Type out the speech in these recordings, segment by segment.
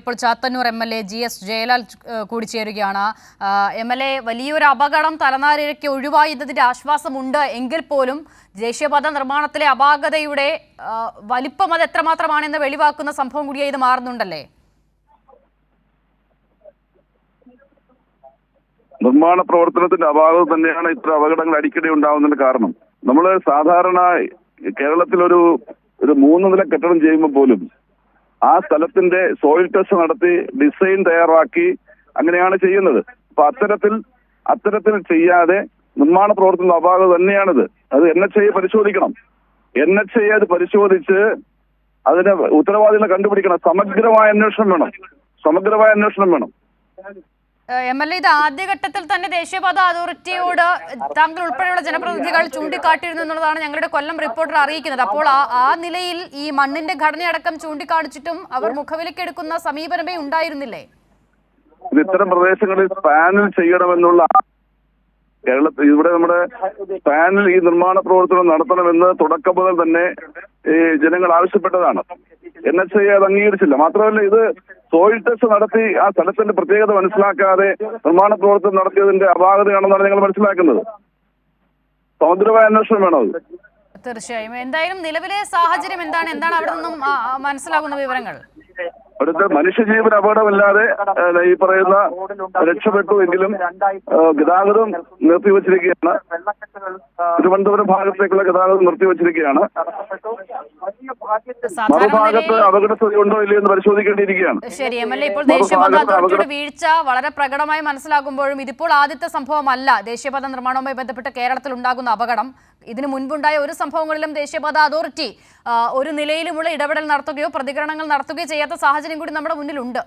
ഇപ്പോൾ Chathannoor MLA. GS Jayalal കൂടി ചേരുകയാണ്. എം.എൽ.എ. വലിയൊരു അപകടം തലനാരിഴയ്ക്ക് ഒഴിവായതിന്റെ ആശ്വാസമുണ്ട് എങ്കിൽ പോലും ദേശീയപാത നിർമ്മാണത്തിലെ അപാകതയുടെ വലിപ്പം അത് എത്രമാത്രമാണെന്ന് വെളിവാക്കുന്ന സംഭവം കൂടിയായി ഇത് മാറുന്നുണ്ടല്ലേ? നിർമ്മാണ പ്രവർത്തനത്തിന്റെ അപാകത തന്നെയാണ് ഇത്ര അപകടങ്ങൾ അടിക്കടി ഉണ്ടാവുന്നതിന് കാരണം. നമ്മൾ സാധാരണ കേരളത്തിൽ ഒരു 3 നില കെട്ടിടം ചെയ്യുമ്പോൾ പോലും ആ സ്ഥലത്തിന്റെ സോയിൽ ടെസ്റ്റ് നടത്തി ഡിസൈൻ തയ്യാറാക്കി അങ്ങനെയാണ് ചെയ്യുന്നത്. അപ്പൊ അത്തരത്തിൽ ചെയ്യാതെ നിർമ്മാണ പ്രവർത്തന അപാകത തന്നെയാണിത്. അത് NHA പരിശോധിക്കണം. NHA അത് പരിശോധിച്ച് അതിന് ഉത്തരവാദികളെ കണ്ടുപിടിക്കണം. സമഗ്രമായ അന്വേഷണം വേണം. എം.എൽ.എ. ഇത് ആദ്യഘട്ടത്തിൽ തന്നെ ദേശീയപാത അതോറിറ്റിയോട് താങ്കൾ ഉൾപ്പെടെയുള്ള ജനപ്രതിനിധികൾ ചൂണ്ടിക്കാട്ടിയിരുന്നു എന്നുള്ളതാണ് ഞങ്ങളുടെ കൊല്ലം റിപ്പോർട്ടർ അറിയിക്കുന്നത്. അപ്പോൾ ആ നിലയിൽ ഈ മണ്ണിന്റെ ഘടനയടക്കം ചൂണ്ടിക്കാണിച്ചിട്ടും അവർ മുഖവിലക്കെടുക്കുന്ന സമീപനമേ ഉണ്ടായിരുന്നില്ലേ? ഇത്തരം പ്രദേശങ്ങളിൽ പാനൽ ചെയ്യണമെന്നുള്ള കേരളത്തിൽ ഇവിടെ നമ്മുടെ പാനൽ ഈ നിർമ്മാണ പ്രവർത്തനം നടത്തണമെന്ന് തുടക്കം മുതൽ തന്നെ ഈ ജനങ്ങൾ ആവശ്യപ്പെട്ടതാണ്. NHA അത് അംഗീകരിച്ചില്ല. മാത്രമല്ല, ഇത് സോയിൽ ടെസ്റ്റ് നടത്തി ആ സ്ഥലത്തിന്റെ പ്രത്യേകത മനസ്സിലാക്കാതെ നിർമ്മാണ പ്രവർത്തനം നടത്തിയതിന്റെ അപാകതയാണെന്നാണ് ഞങ്ങൾ മനസ്സിലാക്കുന്നത്. സമഗ്രമായ അന്വേഷണം വേണം അത്. തീർച്ചയായും. എന്തായാലും നിലവിലെ സാഹചര്യം എന്താണ് അവിടെ നിന്നും മനസ്സിലാകുന്ന വിവരങ്ങൾ? അവിടുത്തെ മനുഷ്യജീവൻ അപകടമില്ലാതെ ഈ പറയുന്ന രക്ഷപ്പെട്ടു എങ്കിലും ഗതാഗതം നിർത്തിവച്ചിരിക്കുകയാണ്. തിരുവനന്തപുരം ഭാഗത്തേക്കുള്ള ഗതാഗതം നിർത്തിവച്ചിരിക്കുകയാണ്. മറുഭാഗത്ത് അപകടസ്ഥിതി ഉണ്ടോ ഇല്ലയോ എന്ന് പരിശോധിക്കേണ്ടിയിരിക്കുകയാണ്. ശരി, എം.എൽ.എ. ഇപ്പോൾ ദേശീയപാത അതോറിറ്റിയുടെ വീഴ്ച വളരെ പ്രകടമായി മനസ്സിലാകുമ്പോഴും ഇതിപ്പോൾ ആദ്യത്തെ സംഭവമല്ല. ദേശീയപാത നിർമ്മാണവുമായി ബന്ധപ്പെട്ട് കേരളത്തിൽ ഉണ്ടാകുന്ന അപകടം ഇതിനു മുൻപുണ്ടായ ഒരു സംഭവങ്ങളിലും ദേശീയപാത അതോറിറ്റി ഒരു നിലയിലുമുള്ള ഇടപെടൽ നടത്തുകയോ പ്രതികരണങ്ങൾ നടത്തുകയോ ചെയ്യാത്ത സാഹചര്യം കൂടി നമ്മുടെ മുന്നിലുണ്ട്.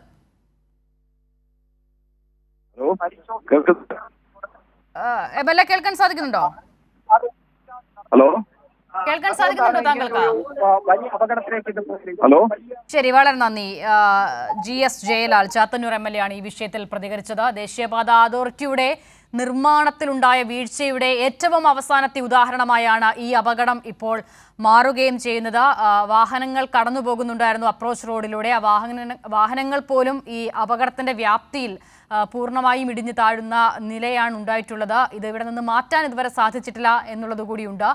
എം.എൽ.എ. കേൾക്കാൻ സാധിക്കുന്നുണ്ടോ? ഹലോ, കേൾക്കാൻ സാധിക്കുന്നുണ്ടോ താങ്കൾക്ക്? ഹലോ, ശരി, വളരെ നന്ദി. GS Jayalal Chathannoor MLA. ആണ് ഈ വിഷയത്തിൽ പ്രതികരിച്ചത്. ദേശീയപാത അതോറിറ്റിയുടെ നിർമ്മാണത്തിലുണ്ടായ വീഴ്ചയുടെ ഏറ്റവും അവസാനത്തെ ഉദാഹരണമായാണ് ഈ അപകടം ഇപ്പോൾ മാറുകയും ചെയ്യുന്നത്. വാഹനങ്ങൾ കടന്നു പോകുന്നുണ്ടായിരുന്നു അപ്രോച്ച് റോഡിലൂടെ. ആ വാഹനങ്ങൾ പോലും ഈ അപകടത്തിന്റെ വ്യാപ്തിയിൽ പൂർണ്ണമായും ഇടിഞ്ഞു താഴുന്ന നിലയാണ് ഉണ്ടായിട്ടുള്ളത്. ഇത് ഇവിടെ നിന്ന് മാറ്റാൻ ഇതുവരെ സാധിച്ചിട്ടില്ല എന്നുള്ളത് കൂടിയുണ്ട്.